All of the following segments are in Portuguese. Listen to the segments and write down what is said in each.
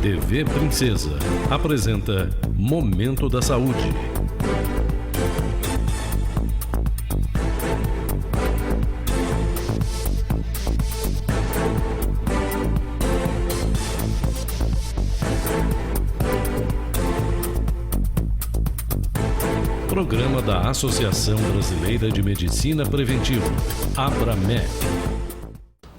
TV Princesa apresenta Momento da Saúde. Programa da Associação Brasileira de Medicina Preventiva, ABRAMEP.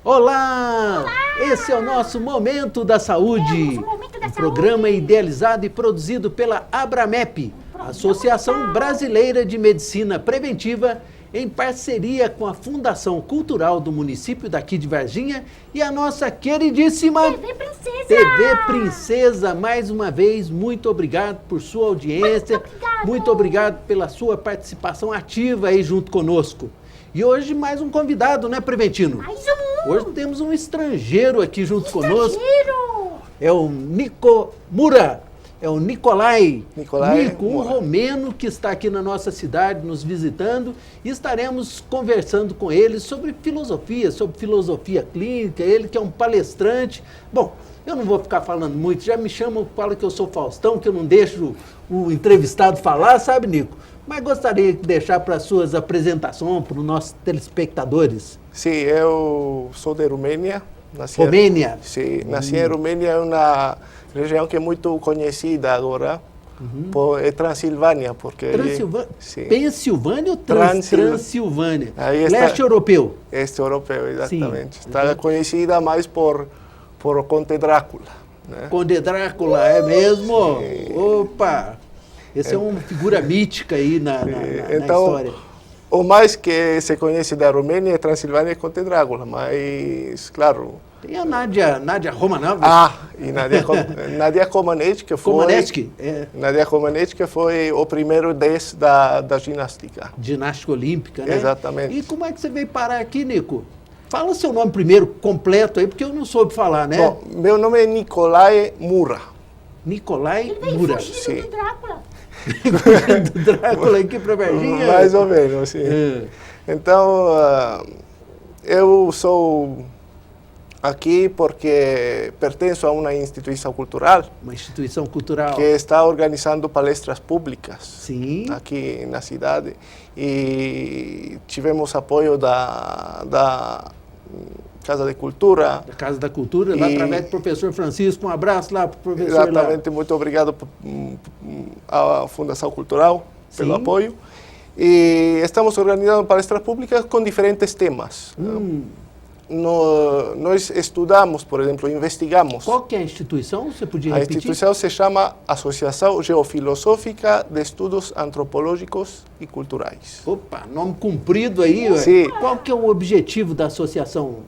Olá! Esse é o nosso Momento da Saúde, um programa idealizado e produzido pela ABRAMEP, Associação Brasileira de Medicina Preventiva, em parceria com a Fundação Cultural do município daqui de Varginha e a nossa queridíssima TV Princesa. TV Princesa. Mais uma vez, muito obrigado por sua audiência, muito obrigado pela sua participação ativa aí junto conosco. E hoje mais um convidado, né, Preventino? Mais um! Hoje temos um estrangeiro aqui junto conosco. Estrangeiro! É o Nico Mura. É o Nicolai Nico, um romeno que está aqui na nossa cidade nos visitando, e estaremos conversando com ele sobre filosofia clínica, ele que é um palestrante. Bom, eu não vou ficar falando muito, já me chamam, fala que eu sou Faustão, que eu não deixo o entrevistado falar, sabe, Nico? Mas gostaria de deixar para as suas apresentações, para os nossos telespectadores. Sim, eu sou de Romênia. Romênia? Sim, nasci em Romênia, é uma região que é muito conhecida agora, é Transilvânia, porque... Pensilvânia ou Transilvânia? Leste europeu? Este europeu, exatamente. Sim. Está conhecida mais por o Conde Drácula. Né? Conde Drácula, é mesmo? Sim. Opa! Essa é uma figura mítica aí na história. O mais que se conhece da Romênia é Transilvânia e Conde Drácula, mas, claro... Tem a Nadia Romanov. E Nadia Comaneci, que foi... Nadia Comaneci, que foi o primeiro 10 da ginástica. Ginástica olímpica, né? Exatamente. E como é que você veio parar aqui, Nico? Fala seu nome primeiro, completo aí, porque eu não soube falar, né? Bom, meu nome é Nicolai Mura. Nicolai Ele Mura. veio fugindo do Drácula. Do Drácula aqui para Varginha. Mais ou menos, sim. Então, eu sou aqui porque pertenço a uma instituição cultural. Uma instituição cultural. Que está organizando palestras públicas. Sim. Aqui na cidade. E tivemos apoio da Casa de Cultura. Da Casa da Cultura, lá através do professor Francisco. Um abraço lá para o professor. Exatamente, lá. Muito obrigado à Fundação Cultural pelo apoio. E estamos organizando palestras públicas com diferentes temas. Nós estudamos, por exemplo, investigamos. Qual que é a instituição? Você podia repetir? A instituição se chama Associação Geofilosófica de Estudos Antropológicos e Culturais. Opa, nome comprido aí. Sim. Qual que é o objetivo da associação?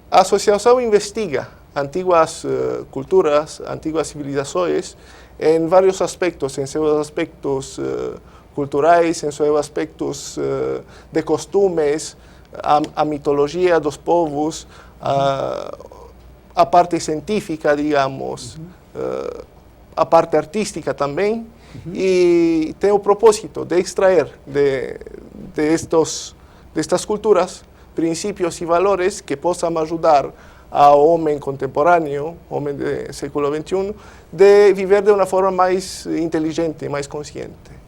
A associação investiga antigas culturas, antigas civilizações, em vários aspectos, em seus aspectos culturais, em seus aspectos de costumes, a mitologia dos povos, a parte científica, digamos, a parte artística também, e tem o propósito de extrair destas culturas princípios e valores que possam ajudar ao homem contemporâneo, homem do século XXI, de viver de uma forma mais inteligente, mais consciente.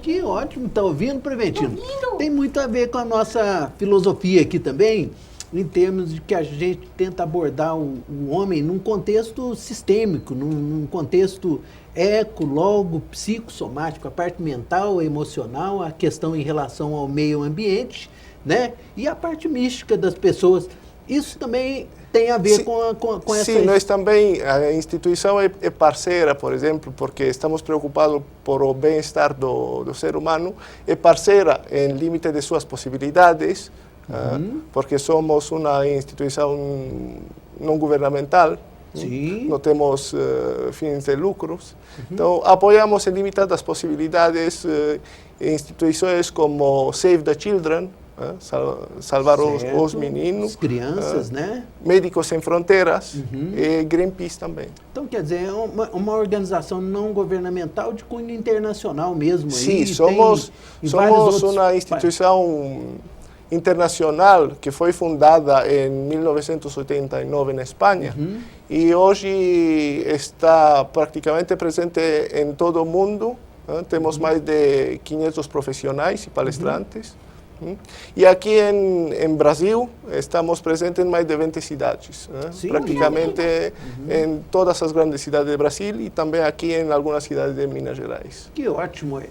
Que ótimo, está ouvindo, Preventino? Tem muito a ver com a nossa filosofia aqui também, em termos de que a gente tenta abordar o homem num contexto sistêmico, num contexto eco, logo, psicossomático, a parte mental, emocional, a questão em relação ao meio ambiente, né? E a parte mística das pessoas. Isso também tem a ver com essa... Sim, nós também, a instituição é parceira, por exemplo, porque estamos preocupados por o bem-estar do ser humano, é parceira em limite de suas possibilidades, porque somos uma instituição não governamental, não temos fins de lucros, então apoiamos em limite das possibilidades instituições como Save the Children, salvar os meninos, as crianças, né? Médicos Sem Fronteiras e Greenpeace também. Então, quer dizer, é uma organização não governamental de cunho internacional mesmo. Sim, aí, somos uma instituição internacional que foi fundada em 1989 na Espanha e hoje está praticamente presente em todo o mundo. Temos mais de 500 profissionais e palestrantes. E aqui em Brasil estamos presentes em mais de 20 cidades, Sim. praticamente em todas as grandes cidades do Brasil e também aqui em algumas cidades de Minas Gerais. Que ótimo.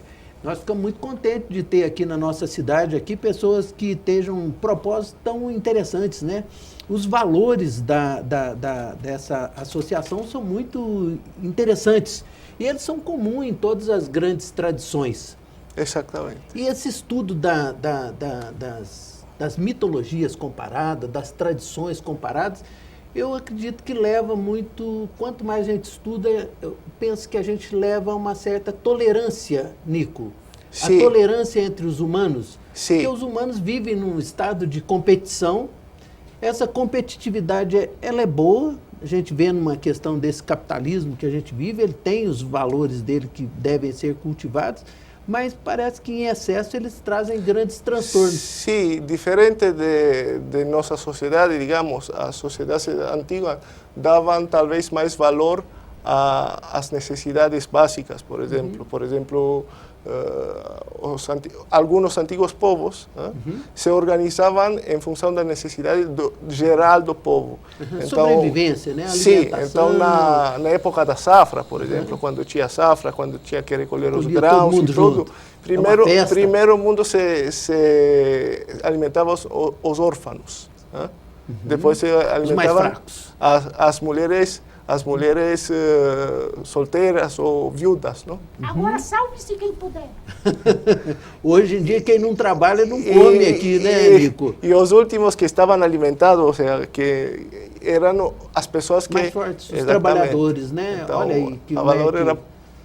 Nós ficamos muito contentes de ter aqui na nossa cidade aqui pessoas que estejam propósitos tão interessantes, né? Os valores dessa associação são muito interessantes e eles são comuns em todas as grandes tradições. Exatamente. E esse estudo das mitologias comparadas, das tradições comparadas, eu acredito que leva muito, quanto mais a gente estuda, eu penso que a gente leva a uma certa tolerância, Nico. Sim. A tolerância entre os humanos. Sim. Porque os humanos vivem num estado de competição. Essa competitividade, ela é boa. A gente vê numa questão desse capitalismo que a gente vive, ele tem os valores dele que devem ser cultivados, mas parece que em excesso eles trazem grandes transtornos. Sim, diferente de nossa sociedade, digamos, as sociedades antigas davam talvez mais valor às necessidades básicas, por exemplo. Por exemplo, alguns antigos povos se organizavam em função da necessidade geral do povo. Então, sobrevivência, né? Sim, então na época da safra, por exemplo, quando tinha safra, quando tinha que recolher os grãos e tudo, primeiro o mundo se alimentava os órfãos. Depois se alimentavam as mulheres solteiras ou viúvas, não? Agora salve-se quem puder. Hoje em dia, quem não trabalha não come aqui, né, Nico? E os últimos que estavam alimentados, ou seja, que eram as pessoas que... Mais fortes, os trabalhadores, né? Então, olha aí, que, valor era...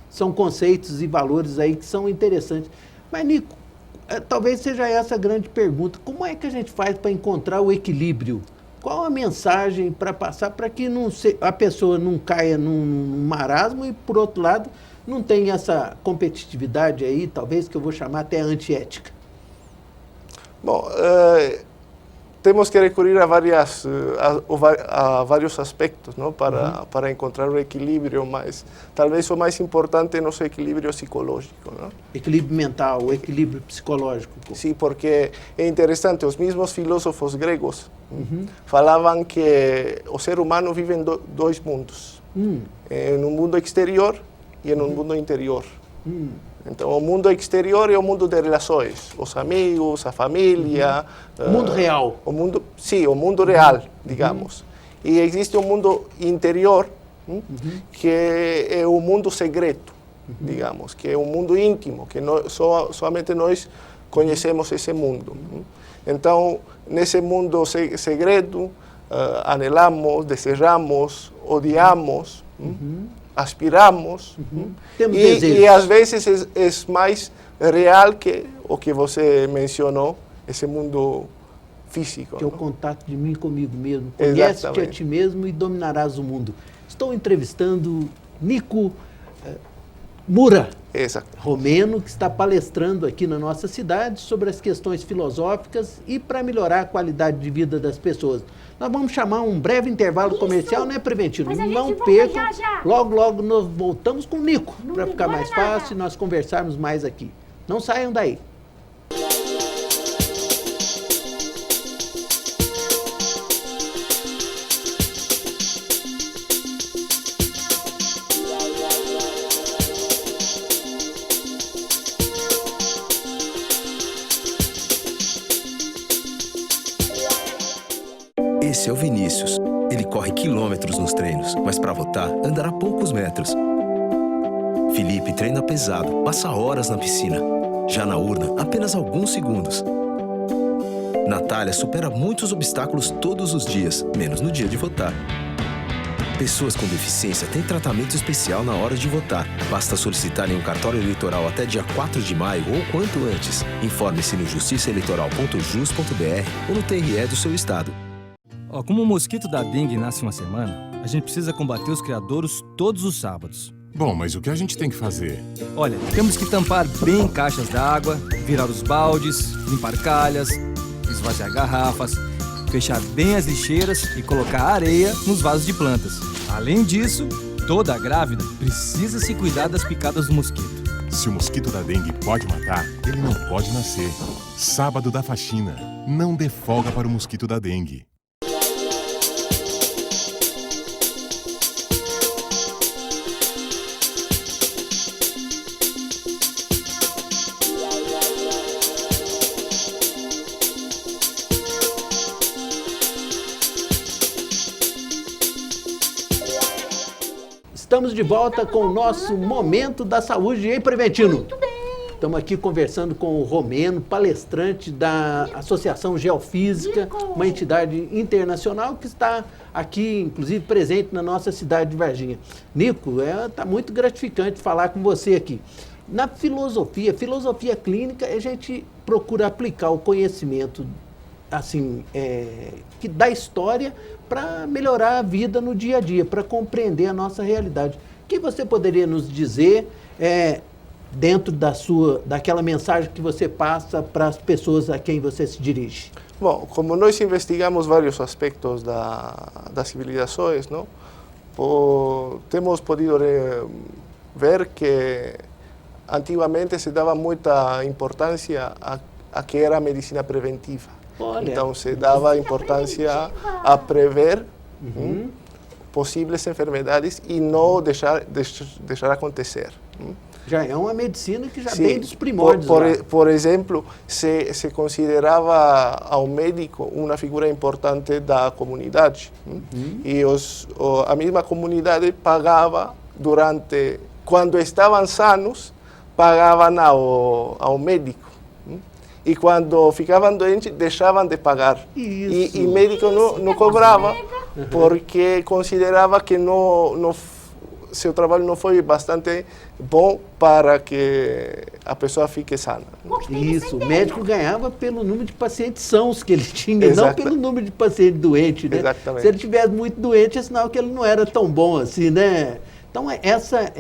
são conceitos e valores aí que são interessantes. Mas, Nico, talvez seja essa a grande pergunta. Como é que a gente faz para encontrar o equilíbrio? Qual a mensagem para passar para que a pessoa não caia num marasmo e, por outro lado, não tenha essa competitividade aí, talvez, que eu vou chamar até antiética? Bom, temos que recorrer a vários aspectos, não, para encontrar o equilíbrio, mas talvez o mais importante é nosso equilíbrio psicológico. Não? Equilíbrio mental, o equilíbrio psicológico. Sim, porque é interessante, os mesmos filósofos gregos falavam que o ser humano vive em dois mundos, em um mundo exterior e em um mundo interior. Então, o mundo exterior é o mundo de relações, os amigos, a família. O mundo real. Sim, o mundo real, digamos. E existe um mundo interior, que é o mundo secreto, digamos, que é um mundo íntimo, que somente nós conhecemos esse mundo. Então, nesse mundo secreto, anelamos, desejamos, odiamos, aspiramos, e às vezes é mais real que o que você mencionou, esse mundo físico. Que é o contato de mim comigo mesmo. Conhece-te a ti mesmo e dominarás o mundo. Estou entrevistando Nico Mura, romeno, que está palestrando aqui na nossa cidade sobre as questões filosóficas e para melhorar a qualidade de vida das pessoas. Nós vamos chamar um breve intervalo comercial, né, Preventivo? Não percam. Logo, logo nós voltamos com o Nico, para ficar mais fácil e nós conversarmos mais aqui. Não saiam daí. Esse é o Vinícius. Ele corre quilômetros nos treinos, mas para votar, andará poucos metros. Felipe treina pesado, passa horas na piscina. Já na urna, apenas alguns segundos. Natália supera muitos obstáculos todos os dias, menos no dia de votar. Pessoas com deficiência têm tratamento especial na hora de votar. Basta solicitar em um cartório eleitoral até dia 4 de maio ou quanto antes. Informe-se no justiçaeleitoral.jus.br ou no TRE do seu estado. Como o mosquito da dengue nasce uma semana, a gente precisa combater os criadouros todos os sábados. Bom, mas o que a gente tem que fazer? Olha, temos que tampar bem caixas d'água, virar os baldes, limpar calhas, esvaziar garrafas, fechar bem as lixeiras e colocar areia nos vasos de plantas. Além disso, toda grávida precisa se cuidar das picadas do mosquito. Se o mosquito da dengue pode matar, ele não pode nascer. Sábado da faxina. Não dê folga para o mosquito da dengue. Estamos de volta com o nosso Momento da Saúde em Preventino. Muito bem. Estamos aqui conversando com o Romeno, palestrante da Associação Geofísica, uma entidade internacional que está aqui, inclusive, presente na nossa cidade de Varginha. Nico, está muito gratificante falar com você aqui. Na filosofia clínica, a gente procura aplicar o conhecimento assim, que da história para melhorar a vida no dia a dia, para compreender a nossa realidade. O que você poderia nos dizer dentro daquela mensagem que você passa para as pessoas a quem você se dirige? Bom, como nós investigamos vários aspectos das civilizações, não? Temos podido ver que antigamente se dava muita importância a que era a medicina preventiva. Olha. Então se dava importância a prever possíveis enfermidades e não deixar acontecer. Já é uma medicina que já Sim. vem dos primórdios. Por exemplo, se considerava ao médico uma figura importante da comunidade. E a mesma comunidade pagava quando estavam sanos, pagavam ao médico. E quando ficavam doentes, deixavam de pagar. Isso. E o médico não cobrava, porque considerava que seu trabalho não foi bastante bom para que a pessoa fique sana. Isso, o médico ganhava pelo número de pacientes sãos que ele tinha, não Exato. pelo número de pacientes doentes, né? Exatamente. Se ele tivesse muito doente, é sinal que ele não era tão bom assim, né? Então, essa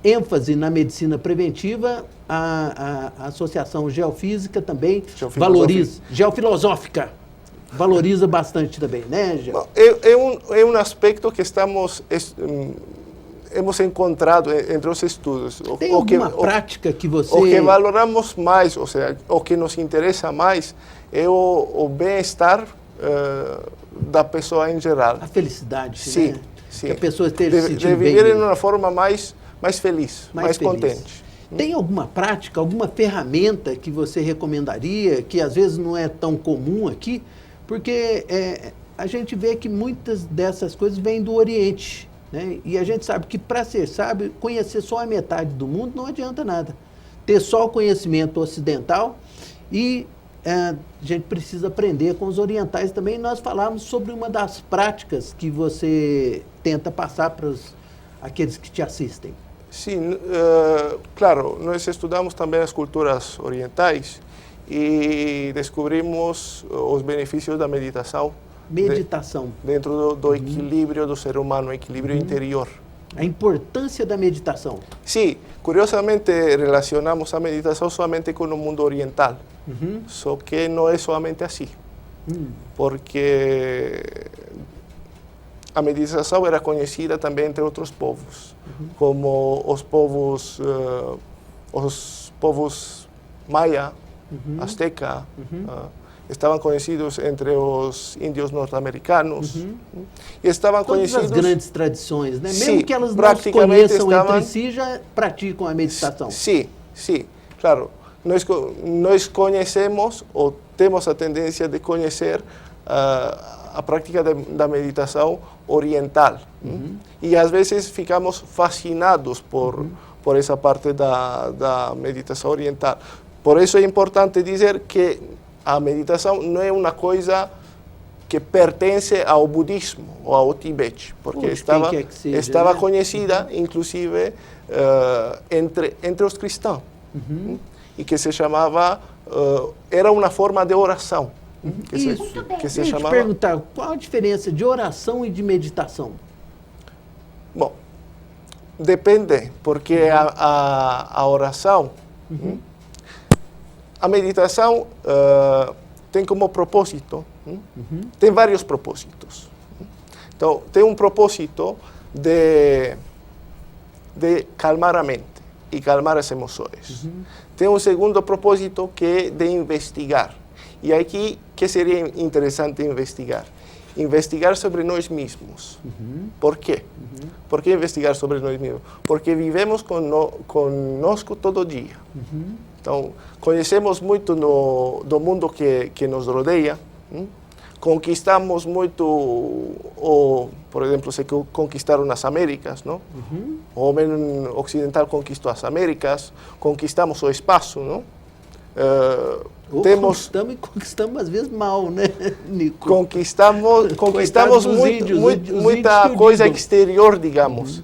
ênfase na medicina preventiva, a Associação Geofísica também valoriza, geofilosófica, valoriza bastante também, né, Geo? Bom, é um aspecto que hemos encontrado entre os estudos. Tem alguma prática que você... O que valoramos mais, ou seja, o que nos interessa mais é o bem-estar da pessoa em geral. A felicidade, Sim, né? sim. Que a pessoa esteja se de sentindo bem. viver de uma forma mais feliz, mais feliz. contente. Tem alguma prática, alguma ferramenta que você recomendaria, que às vezes não é tão comum aqui? Porque a gente vê que muitas dessas coisas vêm do Oriente, né? E a gente sabe que para ser sábio, conhecer só a metade do mundo não adianta nada. Ter só o conhecimento ocidental e a gente precisa aprender com os orientais também. Nós falamos sobre uma das práticas que você tenta passar para aqueles que te assistem. Sim, claro, nós estudamos também as culturas orientais e descobrimos os benefícios da meditação. Meditação. Dentro do equilíbrio do ser humano, equilíbrio interior. A importância da meditação. Sim, curiosamente relacionamos a meditação somente com o mundo oriental. Só que não é somente assim. Porque a meditação era conhecida também entre outros povos, como os povos maia, azteca, estavam conhecidos entre os índios norte-americanos e estavam Todas conhecidos... as grandes tradições, né? Sim, mesmo que elas não se conheçam entre si, já praticam a meditação. Sim, claro. Nós conhecemos ou temos a tendência de conhecer a prática da meditação oriental. E às vezes ficamos fascinados por essa parte da meditação oriental. Por isso é importante dizer que a meditação não é uma coisa que pertence ao budismo ou ao Tibete, porque estava conhecida, inclusive, entre os cristãos, e que se chamava, era uma forma de oração. Isso. Que se Deixa eu te chamava... perguntar, qual a diferença de oração e de meditação? Bom, depende, porque a oração, a meditação tem como propósito, tem vários propósitos. Então, tem um propósito de calmar a mente e calmar as emoções. Tem um segundo propósito que é de investigar. E aqui, que seria interessante investigar? Investigar sobre nós mesmos. Por quê? Por que investigar sobre nós mesmos? Porque vivemos conosco todo dia. Então, conhecemos muito do mundo que nos rodeia. Conquistamos muito, por exemplo, se conquistaram as Américas, não? O homem ocidental conquistou as Américas, conquistamos o espaço, não? Conquistamos às vezes mal, né, Nico? Conquistamos muita coisa exterior, digamos.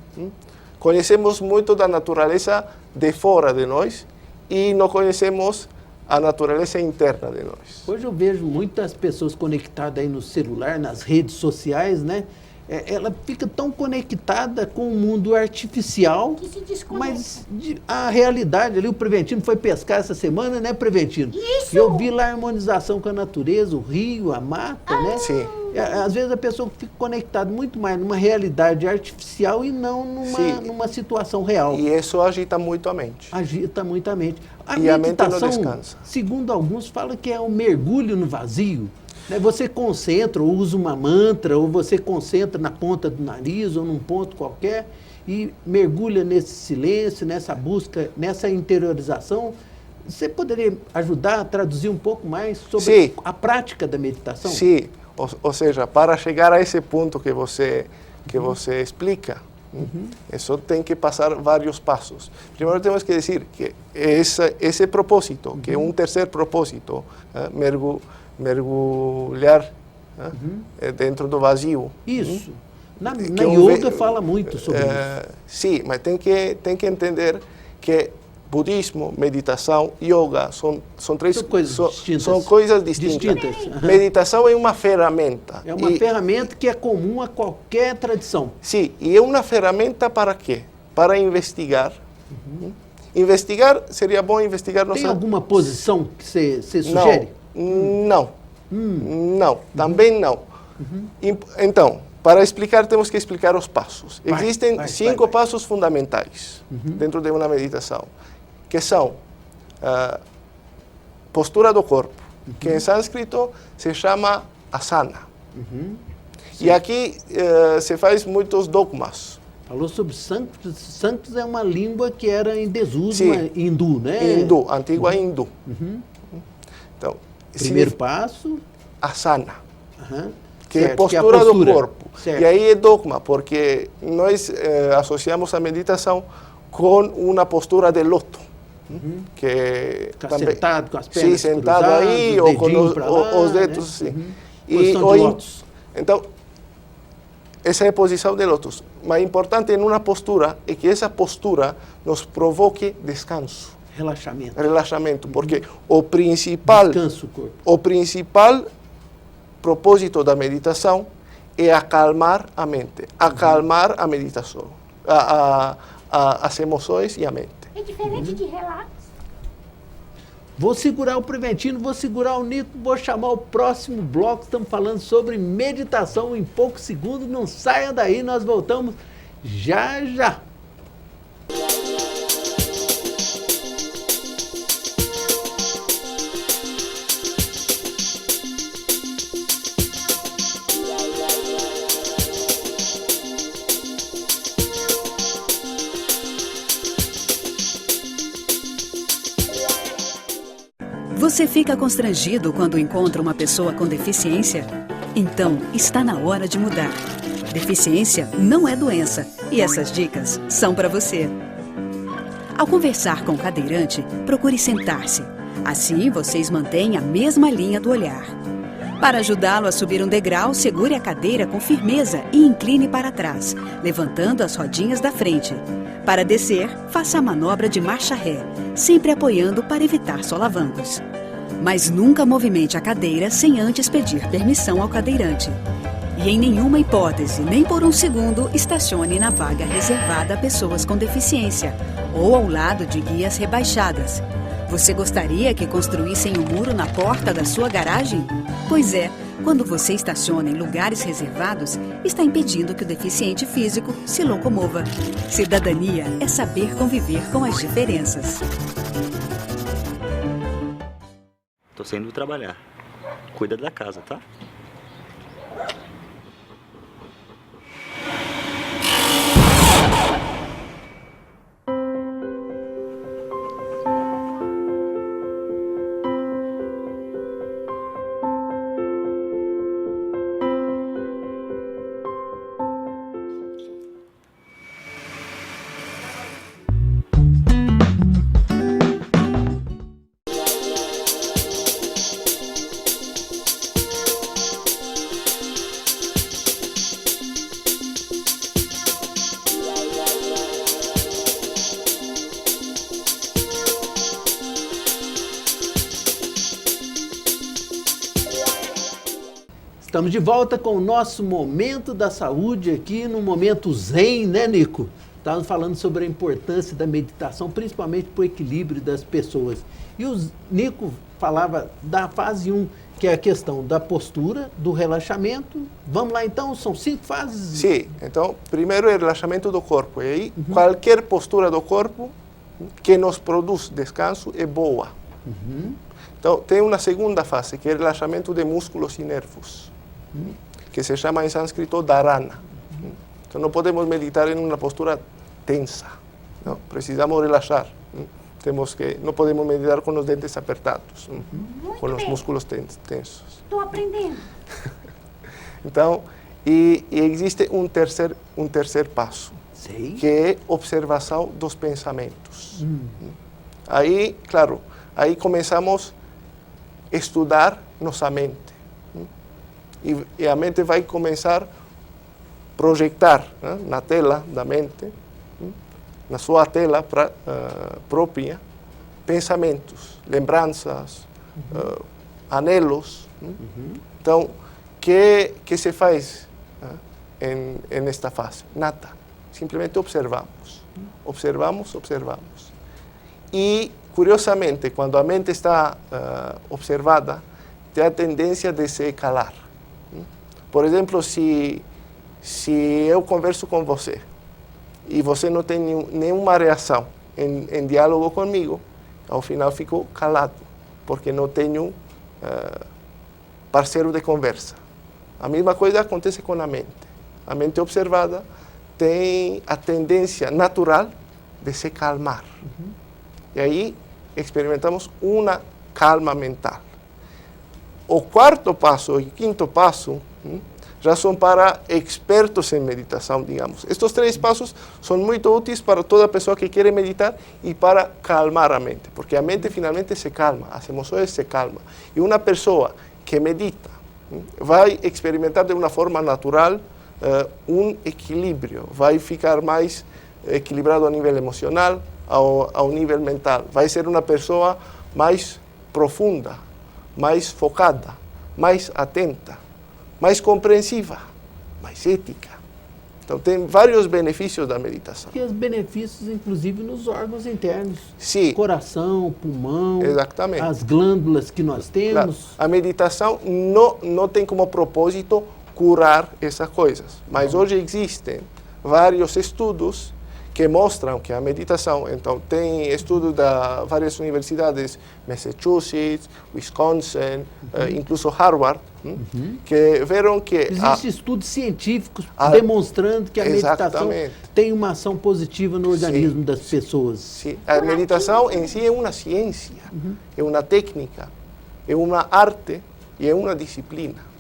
Conhecemos muito da natureza de fora de nós e não conhecemos a natureza interna de nós. Hoje eu vejo muitas pessoas conectadas aí no celular, nas redes sociais, né? Ela fica tão conectada com o mundo artificial, Que se desconecta. mas a realidade ali, o Preventino foi pescar essa semana, né, Preventino? Isso! Eu vi lá a harmonização com a natureza, o rio, a mata, né? Sim. Às vezes a pessoa fica conectada muito mais numa realidade artificial e não numa situação real. E isso agita muito a mente. Agita muito a mente. A E a mente não meditação, descansa. segundo alguns, fala que é um mergulho no vazio. Né? Você concentra, ou usa uma mantra, ou você concentra na ponta do nariz, ou num ponto qualquer, e mergulha nesse silêncio, nessa busca, nessa interiorização. Você poderia ajudar a traduzir um pouco mais sobre Sim. a prática da meditação? Sim, ou seja, para chegar a esse ponto que você explica, isso tem que passar vários passos. Primeiro temos que dizer que esse propósito, que é um terceiro propósito, mergulhar dentro do vazio. Isso. Na Que yoga fala muito sobre isso. Sim, mas tem que entender que budismo, meditação, yoga são coisas distintas. Meditação é uma ferramenta. É uma ferramenta que é comum a qualquer tradição. Sim, e é uma ferramenta para quê? Para investigar. Investigar, seria bom investigar... Tem alguma posição que você sugere? Não. Não, também não. Então, para explicar, temos que explicar os passos. Existem cinco passos fundamentais dentro de uma meditação, que são postura do corpo, que em sânscrito se chama asana. E aqui se faz muitos dogmas. Falou sobre Sanskrit. Sanskrit é uma língua que era em desuso, Sim. hindu, né? Hindu, antiga hindu. Então, Primeiro passo. asana, que Certo, é postura que é a do corpo. Certo. E aí é dogma, porque nós associamos a meditação com uma postura de loto. Que Ficar sentado com as pernas sim, sentado cruzadas, aí, ou com dedinho pra lá, os dedos, né? sim. Posição de lótus. Então, essa é a posição de lótus. Mas importante em uma postura é que essa postura nos provoque descanso, relaxamento, porque o principal Descanso o corpo. o principal propósito da meditação é acalmar a mente, acalmar a meditação, as emoções e a mente. É diferente de relax. Vou segurar o Preventino, vou segurar o Nico, vou chamar o próximo bloco. Estamos falando sobre meditação em poucos segundos. Não saia daí, nós voltamos já já. Você fica constrangido quando encontra uma pessoa com deficiência? Então, está na hora de mudar. Deficiência não é doença e essas dicas são para você. Ao conversar com o cadeirante, procure sentar-se. Assim, vocês mantêm a mesma linha do olhar. Para ajudá-lo a subir um degrau, segure a cadeira com firmeza e incline para trás, levantando as rodinhas da frente. Para descer, faça a manobra de marcha ré, sempre apoiando para evitar solavancos. Mas nunca movimente a cadeira sem antes pedir permissão ao cadeirante. E em nenhuma hipótese, nem por um segundo, estacione na vaga reservada a pessoas com deficiência ou ao lado de guias rebaixadas. Você gostaria que construíssem um muro na porta da sua garagem? Pois é, quando você estaciona em lugares reservados, está impedindo que o deficiente físico se locomova. Cidadania é saber conviver com as diferenças. Tô saindo trabalhar. Cuida da casa, tá? Estamos de volta com o nosso Momento da Saúde aqui no Momento Zen, né, Nico? Estávamos falando sobre a importância da meditação, principalmente para o equilíbrio das pessoas. E o Nico falava da fase 1, que é a questão da postura, do relaxamento. Vamos lá então, são 5 fases? Sim, então, primeiro é o relaxamento do corpo. E aí, qualquer postura do corpo que nos produz descanso é boa. Então, tem uma segunda fase, que é o relaxamento de músculos e nervos, que se chama em sânscrito dharana. Então, não podemos meditar em uma postura tensa, não? Precisamos relaxar. Não podemos meditar com os dentes apertados, com os músculos tensos. Estou aprendendo. Então, e existe um terceiro passo, que é observação dos pensamentos. Aí, claro, aí começamos a estudar nossa mente. E a mente vai começar a projetar, né, na tela da mente, na sua tela própria, pensamentos, lembranças, anhelos. Então, que se faz nesta fase? Nada. Simplesmente observamos. Observamos. E, curiosamente, quando a mente está observada, tem a tendência de se calar. Por exemplo, se eu converso com você e você não tem nenhuma reação em diálogo comigo, ao final fico calado, porque não tenho parceiro de conversa. A mesma coisa acontece com a mente. A mente observada tem a tendência natural de se calmar. E aí experimentamos uma calma mental. O quarto passo e o quinto passo já são para expertos em meditação, digamos. Estes 3 passos são muito úteis para toda pessoa que quer meditar e para calmar a mente, porque a mente finalmente se calma, as emoções se calmam. E uma pessoa que medita vai experimentar de uma forma natural um equilíbrio, vai ficar mais equilibrado a nível emocional, ao nível mental. Vai ser uma pessoa mais profunda, mais focada, mais atenta, mais compreensiva, mais ética. Então, tem vários benefícios da meditação. E os benefícios, inclusive, nos órgãos internos. Sim. Coração, pulmão, exatamente, as glândulas que nós temos. Claro. A meditação não tem como propósito curar essas coisas. Mas hoje existem vários estudos que mostram que a meditação, então tem estudos de várias universidades, Massachusetts, Wisconsin, incluso Harvard, que viram que... Existem estudos científicos demonstrando que a meditação tem uma ação positiva no organismo das pessoas. Sim. A meditação em si é uma ciência, é uma técnica, é uma arte e é uma disciplina.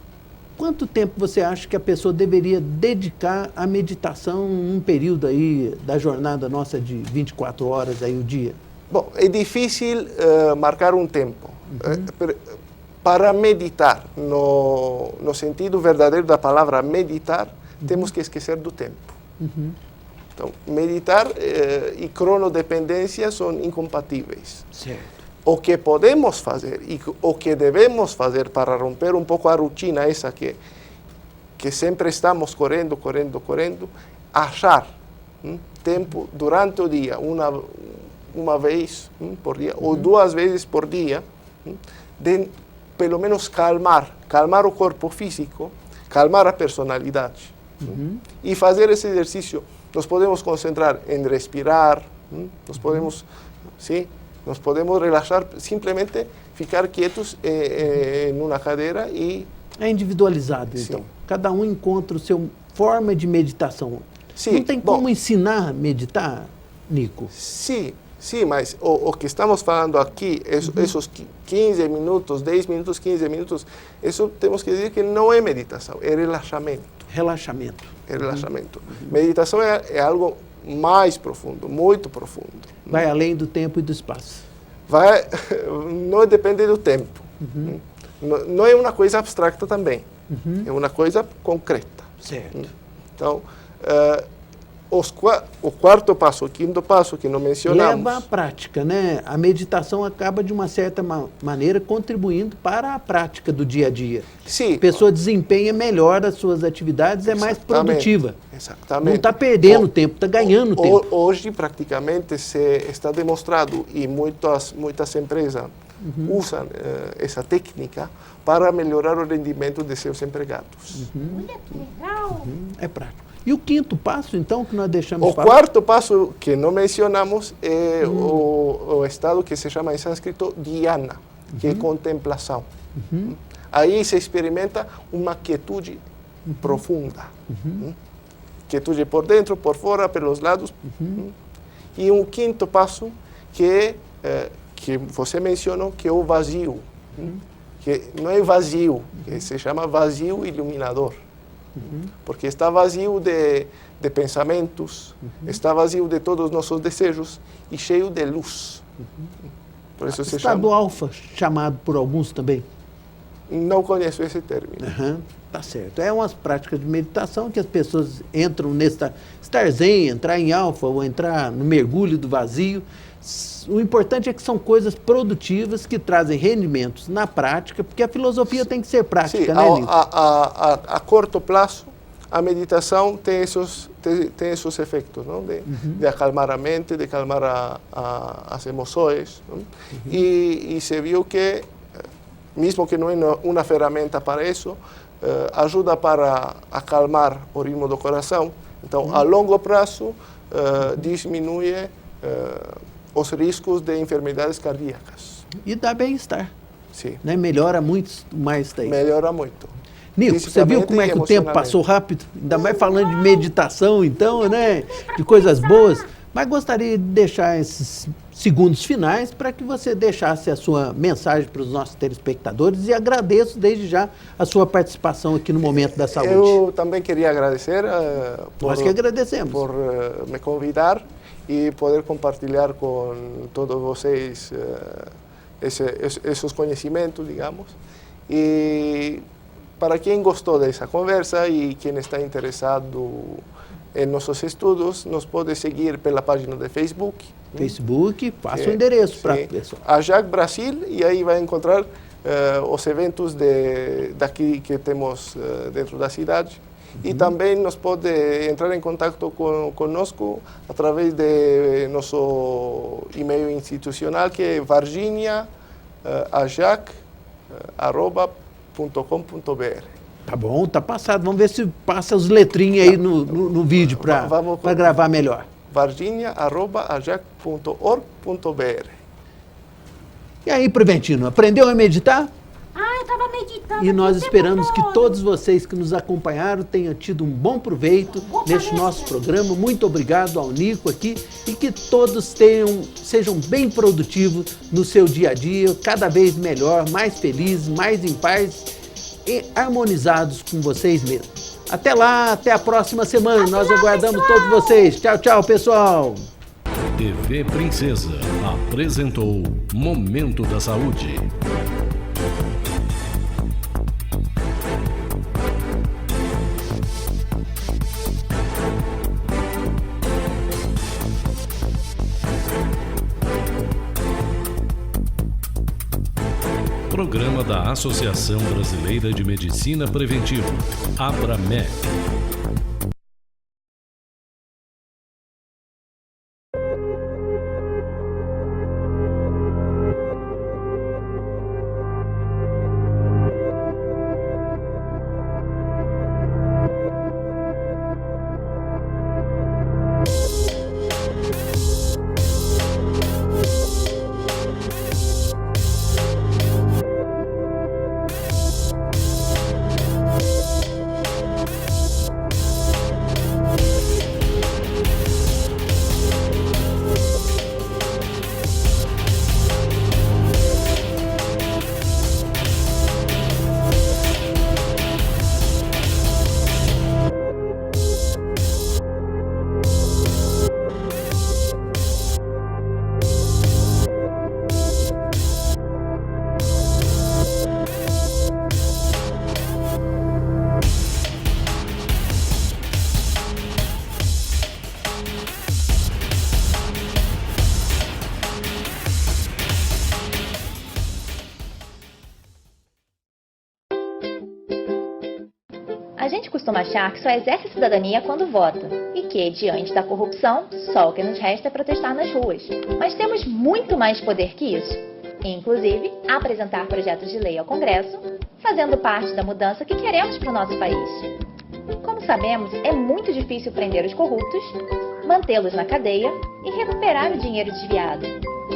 Quanto tempo você acha que a pessoa deveria dedicar à meditação num período aí da jornada nossa de 24 horas aí o dia? Bom, é difícil marcar um tempo. Para meditar, no sentido verdadeiro da palavra meditar, temos que esquecer do tempo. Então, meditar e cronodependência são incompatíveis. Certo. O que podemos fazer e o que devemos fazer para romper um pouco a rotina essa que sempre estamos correndo, uma vez por dia, ou 2 vezes por dia, de pelo menos calmar o corpo físico, calmar a personalidade. E fazer esse exercício, nós podemos concentrar em respirar, nós podemos relaxar, simplesmente ficar quietos em uma cadeira e... É individualizado, então. Sim. Cada um encontra a sua forma de meditação. Sim, Não tem como ensinar a meditar, Nico? Sim, mas o que estamos falando aqui, esses 15 minutos, 10 minutos, 15 minutos, isso temos que dizer que não é meditação, é relaxamento. Relaxamento. É relaxamento. Meditação é algo mais profundo, muito profundo. Vai além do tempo e do espaço. Não depende do tempo. Não é uma coisa abstrata também. É uma coisa concreta. Certo. Então, o quarto passo, o quinto passo que não mencionamos... Leva à prática, né? A meditação acaba, de uma certa maneira, contribuindo para a prática do dia a dia. Sim. A pessoa desempenha melhor as suas atividades, é mais produtiva. Exatamente. Não está perdendo tempo, está ganhando tempo. Hoje, praticamente, está demonstrado, e muitas empresas usam essa técnica para melhorar o rendimento de seus empregados. Olha que legal. É prático. E o quinto passo, então, que nós deixamos O quarto passo que não mencionamos é o estado que se chama em sânscrito dhyana, que é contemplação. Aí se experimenta uma quietude profunda. Quietude por dentro, por fora, pelos lados. E um quinto passo que você mencionou, que é o vazio. Que não é vazio, que se chama vazio iluminador. Porque está vazio de pensamentos, está vazio de todos os nossos desejos e cheio de luz. Por isso se Estado chama... alfa, chamado por alguns também. Não conheço esse término. Tá certo. É umas práticas de meditação que as pessoas entram estar zen, entrar em alfa ou entrar no mergulho do vazio. O importante é que são coisas produtivas que trazem rendimentos na prática, porque a filosofia tem que ser prática, né, Nico? A curto prazo, a meditação tem esses efeitos, não? De acalmar a mente, de acalmar as emoções. E se viu que, mesmo que não é uma ferramenta para isso, ajuda para acalmar o ritmo do coração. Então, a longo prazo, diminui os riscos de enfermidades cardíacas. E dá bem-estar. Sim. Né? Melhora muito mais daí. Melhora muito. Nico, você viu como é que o tempo passou rápido? Ainda mais falando de meditação, então, né? De coisas boas. Mas gostaria de deixar esses segundos finais para que você deixasse a sua mensagem para os nossos telespectadores e agradeço desde já a sua participação aqui no Momento da Saúde. Eu também queria agradecer Nós que agradecemos. por me convidar e poder compartilhar com todos vocês esses conhecimentos, digamos. E para quem gostou dessa conversa e quem está interessado em nossos estudos, nos pode seguir pela página de Facebook. Facebook, passa o endereço para a pessoa. AJAC Brasil, e aí vai encontrar os eventos daqui que temos dentro da cidade. E também nos pode entrar em contato conosco através de nosso e-mail institucional, que é varginiaajac@com.br. Tá bom, tá passado. Vamos ver se passa as letrinhas aí no vídeo para gravar melhor. varginia@ajac.org.br. E aí, Preventino, aprendeu a meditar? Eu estava meditando. E nós esperamos que todos vocês que nos acompanharam tenham tido um bom proveito neste nosso programa. Muito obrigado ao Nico aqui e que todos sejam bem produtivos no seu dia a dia, cada vez melhor, mais felizes, mais em paz e harmonizados com vocês mesmos. Até lá, até a próxima semana. Nós aguardamos todos vocês. Tchau, tchau, pessoal. TV Princesa apresentou Momento da Saúde. Programa da Associação Brasileira de Medicina Preventiva, ABRAMEC. gente costuma achar que só exerce cidadania quando vota e que, diante da corrupção, só o que nos resta é protestar nas ruas. Mas temos muito mais poder que isso. Inclusive, apresentar projetos de lei ao Congresso, fazendo parte da mudança que queremos para o nosso país. Como sabemos, é muito difícil prender os corruptos, mantê-los na cadeia e recuperar o dinheiro desviado.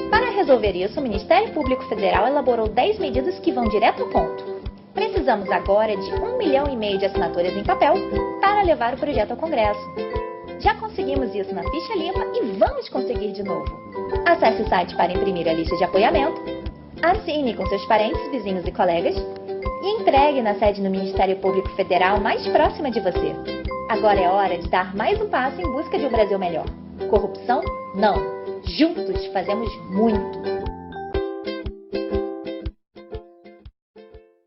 Para resolver isso, o Ministério Público Federal elaborou 10 medidas que vão direto ao ponto. Precisamos agora de 1,5 milhão de assinaturas em papel para levar o projeto ao Congresso. Já conseguimos isso na ficha limpa e vamos conseguir de novo. Acesse o site para imprimir a lista de apoiamento, assine com seus parentes, vizinhos e colegas e entregue na sede do Ministério Público Federal mais próxima de você. Agora é hora de dar mais um passo em busca de um Brasil melhor. Corrupção? Não. Juntos fazemos muito.